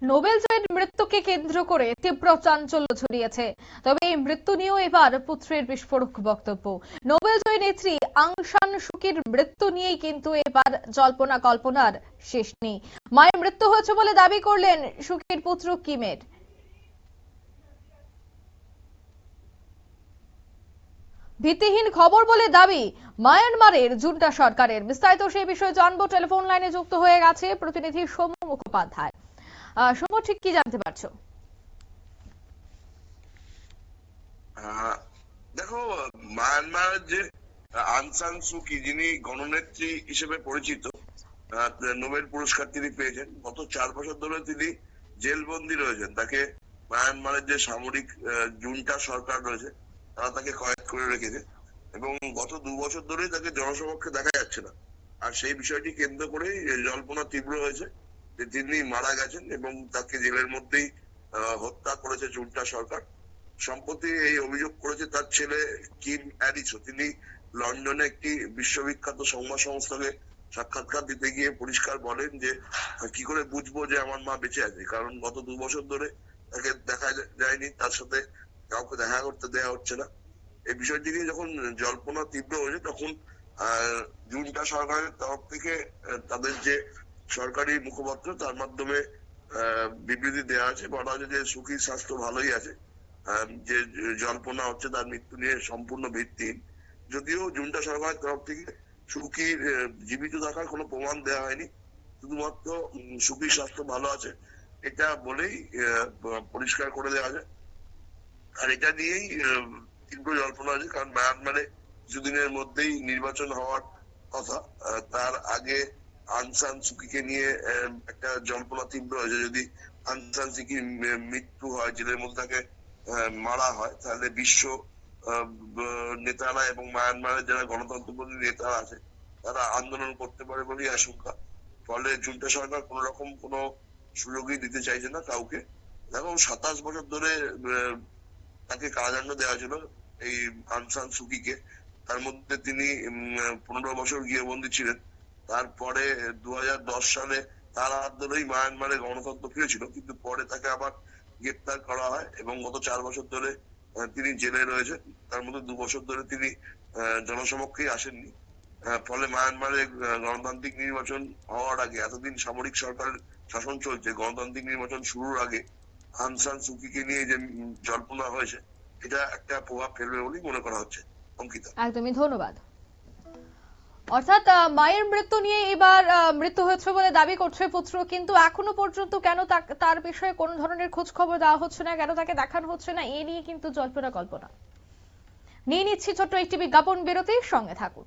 Nobel জয়ীর মৃত্যুকে কেন্দ্র করে তীব্র চাঞ্চল্য ছড়িয়েছে। তবে এই মৃত্যু নিয়েও এবার পুত্রের বিস্ফোরক বক্তব্য। নোবেল জয়ী নেত্রী আং সান সুকির মৃত্যু নিয়েই কিন্তু এবার জল্পনা কল্পনার শেষ নেই। মায়ের মৃত্যু হয়েছে বলে দাবি করলেন সুকির পুত্র কিমের। ভিত্তিহীন খবর বলে দাবি মায়ানমারের জুন্টা সরকারের। বিস্তারিত সেই বিষয়ে জানবো, টেলিফোন লাইনে যুক্ত হয়ে গেছে প্রতিনিধি সৌম্য মুখোপাধ্যায়। সৌম্য, ঠিক কি জানতে পারছো? দেখো, মায়ানমারের যে আং সান সুকি, যিনি গণনেত্রী হিসেবে পরিচিত, নোবেল পুরস্কার তিনি পেয়েছেন। গত 4 বছর ধরে তিনি জেলবন্দি রয়েছেন। তাকে মায়ানমারের যে সামরিক জুন্টা সরকার রয়েছে তারা তাকে কয়েদ করে রেখেছে এবং গত 2 বছর ধরেই তাকে জনসমক্ষে দেখা যাচ্ছে না। আর সেই বিষয়টি কেন্দ্র করেই জল্পনা তীব্র হয়েছে যে তিনি মারা গেছেন এবং তাকে জেলের মধ্যেই হত্যা করেছে জুন্টা সরকার। সম্প্রতি এই অভিযোগ করেছে তার ছেলে কিম অ্যারিসো। তিনি লন্ডনে একটি বিশ্ববিখ্যাত সংবাদ সংস্থাকে সাক্ষাৎকার দিতে গিয়ে পরিষ্কার বলেন যে কি করে বুঝবো যে আমার মা বেঁচে আছে, কারণ গত 2 বছর ধরে তাকে দেখা যায়নি, তার সাথে কাউকে দেখা করতে দেওয়া হচ্ছে না। এই বিষয়টি নিয়ে যখন জল্পনা তীব্র হয়েছে তখন জুন্টা সরকারের তরফ থেকে তাদের যে সরকারি মুখপাত্র তার মাধ্যমে বিবৃতি দেওয়া আছে, বলা হচ্ছে যে সুখীর স্বাস্থ্য ভালোই আছে। যে জল্পনা হচ্ছে তার মৃত্যু নিয়ে সম্পূর্ণ ভিত্তিহীন। যদিও জুন্টা সরকারের তরফ থেকে সুখীর জীবিত থাকার কোনো প্রমাণ দেওয়া হয়নি, শুধুমাত্র সুখীর স্বাস্থ্য ভালো আছে এটা বলেই পরিষ্কার করে দেওয়া যায়। আর এটা নিয়েই তীব্র জল্পনা আছে, কারণ মায়ানমারে কিছুদিনের মধ্যেই নির্বাচন হওয়ার কথা। তার আগে আং সান সুকিকে নিয়ে একটা জল্পনা তীব্র হয়েছে, যদি আং সান সুকির মৃত্যু হয়, জেলের মধ্যে তাকে মারা হয়, তাহলে বিশ্ব নেতারা এবং মায়ানমারের যারা গণতন্ত্রপন্থী নেতারা আছে তারা আন্দোলন করতে পারে বলেই আশঙ্কা। ফলে জুন্টা সরকার কোন রকম কোনো সুযোগই দিতে চাইছে না কাউকে। দেখো, 27 বছর ধরে তাকে কারাদণ্ড দেওয়া ছিল এই আং সান সুকিকে। তার মধ্যে তিনি 15 বছর গৃহবন্দী ছিলেন। তারপরে 2010 সালে তার হাত ধরেই মায়ানমারে গণতন্ত্র ফিরেছিল, কিন্তু পরে তাকে আবার গ্রেপ্তার করা হয় এবং গত 4 বছর ধরে তিনি জেলে রয়েছেন। তার মধ্যে 2 বছর ধরে তিনি জনসমক্ষেই আসেননি। ফলে মায়ানমারে গণতান্ত্রিক নির্বাচন হওয়ার আগে, এতদিন সামরিক সরকারের শাসন চলছে, গণতান্ত্রিক নির্বাচন শুরুর আগে আং সান সুকিকে নিয়ে যে জল্পনা হয়েছে এটা একটা প্রভাব ফেলবে বলেই মনে করা হচ্ছে। অঙ্কিতা, একদমই ধন্যবাদ। অর্থাৎ মায়ের মৃত্যু নিয়ে এবার মৃত্যু হয়েছে বলে দাবি করছে পুত্র, কিন্তু এখনো পর্যন্ত কেন তার বিষয়ে কোনো ধরনের খোঁজ খবর দেওয়া হচ্ছে না, কেন তাকে দেখানো হচ্ছে না, এ নিয়ে কিন্তু জল্পনা কল্পনা। নিয়ে নিচ্ছি ছোট্ট একটি বিজ্ঞাপন বিরতির সঙ্গে থাকুন।